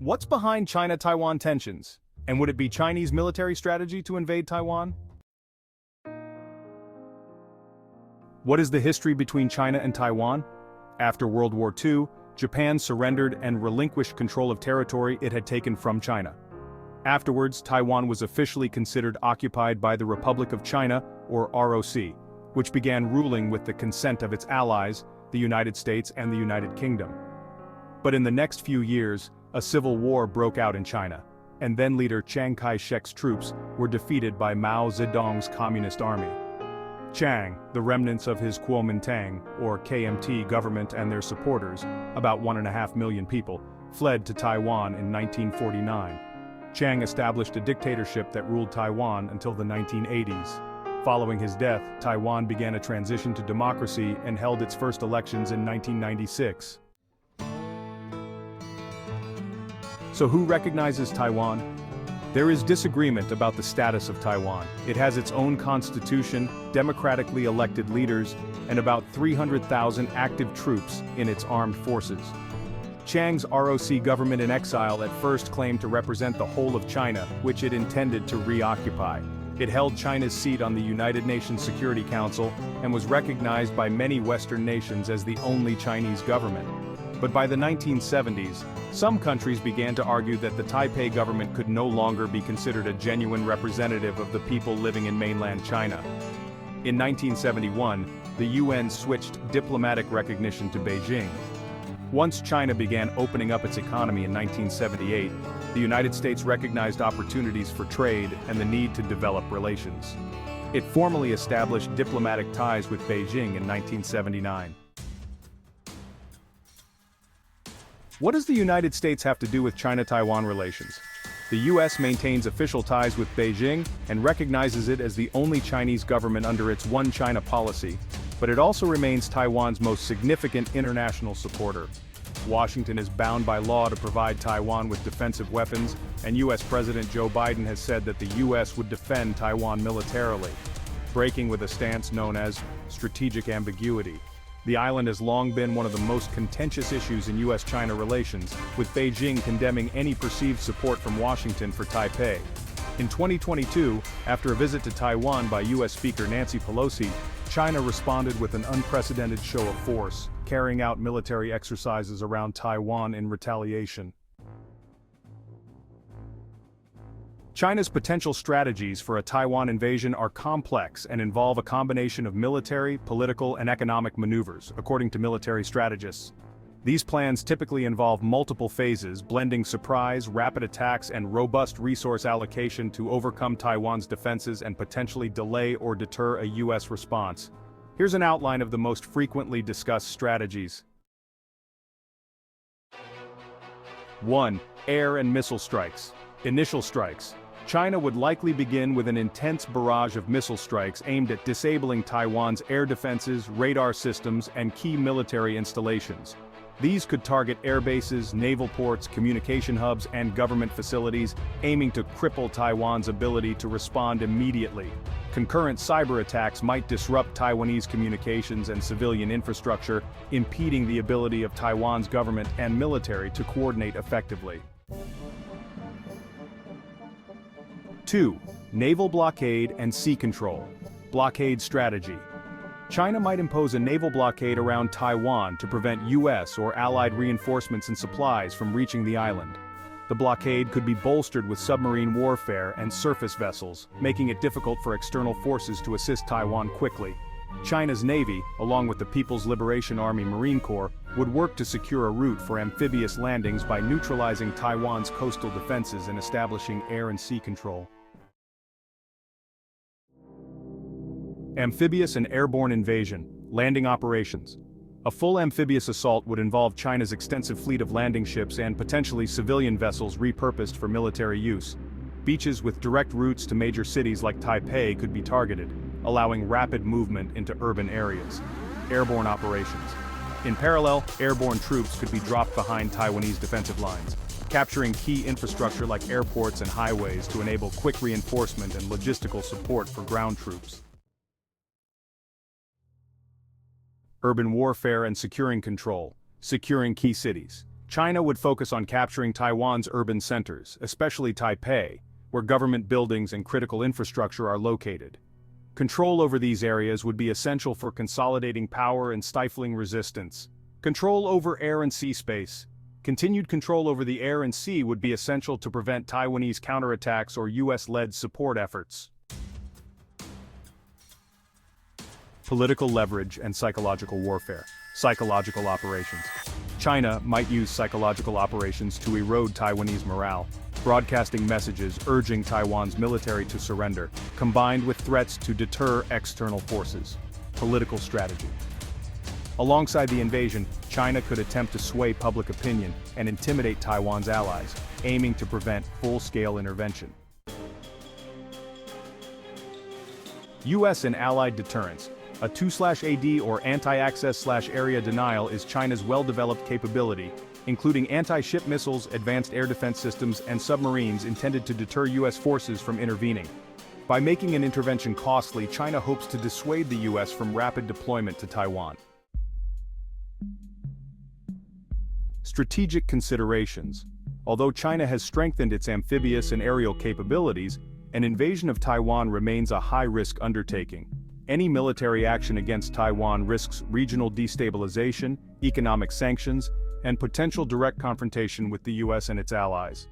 What's behind China-Taiwan tensions? And would it be Chinese military strategy to invade Taiwan? What is the history between China and Taiwan? After World War II, Japan surrendered and relinquished control of territory it had taken from China. Afterwards, Taiwan was officially considered occupied by the Republic of China, or ROC, which began ruling with the consent of its allies, the United States and the United Kingdom. But in the next few years, a civil war broke out in China, and then leader Chiang Kai-shek's troops were defeated by Mao Zedong's Communist Army. Chiang, the remnants of his Kuomintang, or KMT government and their supporters, about 1.5 million people, fled to Taiwan in 1949. Chiang established a dictatorship that ruled Taiwan until the 1980s. Following his death, Taiwan began a transition to democracy and held its first elections in 1996. So who recognizes Taiwan? There is disagreement about the status of Taiwan. It has its own constitution, democratically elected leaders, and about 300,000 active troops in its armed forces. Chiang's ROC government in exile at first claimed to represent the whole of China, which it intended to reoccupy. It held China's seat on the United Nations Security Council and was recognized by many Western nations as the only Chinese government. But by the 1970s, some countries began to argue that the Taipei government could no longer be considered a genuine representative of the people living in mainland China. In 1971, the UN switched diplomatic recognition to Beijing. Once China began opening up its economy in 1978, the United States recognized opportunities for trade and the need to develop relations. It formally established diplomatic ties with Beijing in 1979. What does the United States have to do with China-Taiwan relations? The US maintains official ties with Beijing and recognizes it as the only Chinese government under its One China policy, but it also remains Taiwan's most significant international supporter. Washington is bound by law to provide Taiwan with defensive weapons, and US President Joe Biden has said that the US would defend Taiwan militarily, breaking with a stance known as strategic ambiguity. The island has long been one of the most contentious issues in US-China relations, with Beijing condemning any perceived support from Washington for Taipei. In 2022, after a visit to Taiwan by US Speaker Nancy Pelosi, China responded with an unprecedented show of force, carrying out military exercises around Taiwan in retaliation. China's potential strategies for a Taiwan invasion are complex and involve a combination of military, political, and economic maneuvers, according to military strategists. These plans typically involve multiple phases, blending surprise, rapid attacks, and robust resource allocation to overcome Taiwan's defenses and potentially delay or deter a US response. Here's an outline of the most frequently discussed strategies. 1. Air and missile strikes. Initial strikes. China would likely begin with an intense barrage of missile strikes aimed at disabling Taiwan's air defenses, radar systems, and key military installations. These could target air bases, naval ports, communication hubs, and government facilities, aiming to cripple Taiwan's ability to respond immediately. Concurrent cyber attacks might disrupt Taiwanese communications and civilian infrastructure, impeding the ability of Taiwan's government and military to coordinate effectively. 2. Naval blockade and sea control. Blockade strategy. China might impose a naval blockade around Taiwan to prevent US or allied reinforcements and supplies from reaching the island. The blockade could be bolstered with submarine warfare and surface vessels, making it difficult for external forces to assist Taiwan quickly. China's Navy, along with the People's Liberation Army Marine Corps, would work to secure a route for amphibious landings by neutralizing Taiwan's coastal defenses and establishing air and sea control. Amphibious and airborne invasion, landing operations. A full amphibious assault would involve China's extensive fleet of landing ships and potentially civilian vessels repurposed for military use. Beaches with direct routes to major cities like Taipei could be targeted, allowing rapid movement into urban areas. Airborne operations. In parallel, airborne troops could be dropped behind Taiwanese defensive lines, capturing key infrastructure like airports and highways to enable quick reinforcement and logistical support for ground troops. Urban warfare and securing control. Securing key cities. China would focus on capturing Taiwan's urban centers, especially Taipei, where government buildings and critical infrastructure are located. Control over these areas would be essential for consolidating power and stifling resistance. Control over air and sea space. Continued control over the air and sea would be essential to prevent Taiwanese counterattacks or US-led support efforts. Political leverage and psychological warfare. Psychological operations. China might use psychological operations to erode Taiwanese morale, broadcasting messages urging Taiwan's military to surrender, combined with threats to deter external forces. Political strategy. Alongside the invasion, China could attempt to sway public opinion and intimidate Taiwan's allies, aiming to prevent full-scale intervention. US and allied deterrence. A 2/AD or anti-access/area denial is China's well-developed capability, including anti-ship missiles, advanced air defense systems, and submarines intended to deter US forces from intervening. By making an intervention costly, China hopes to dissuade the US from rapid deployment to Taiwan. Strategic considerations. Although China has strengthened its amphibious and aerial capabilities, an invasion of Taiwan remains a high-risk undertaking. Any military action against Taiwan risks regional destabilization, economic sanctions, and potential direct confrontation with the US and its allies.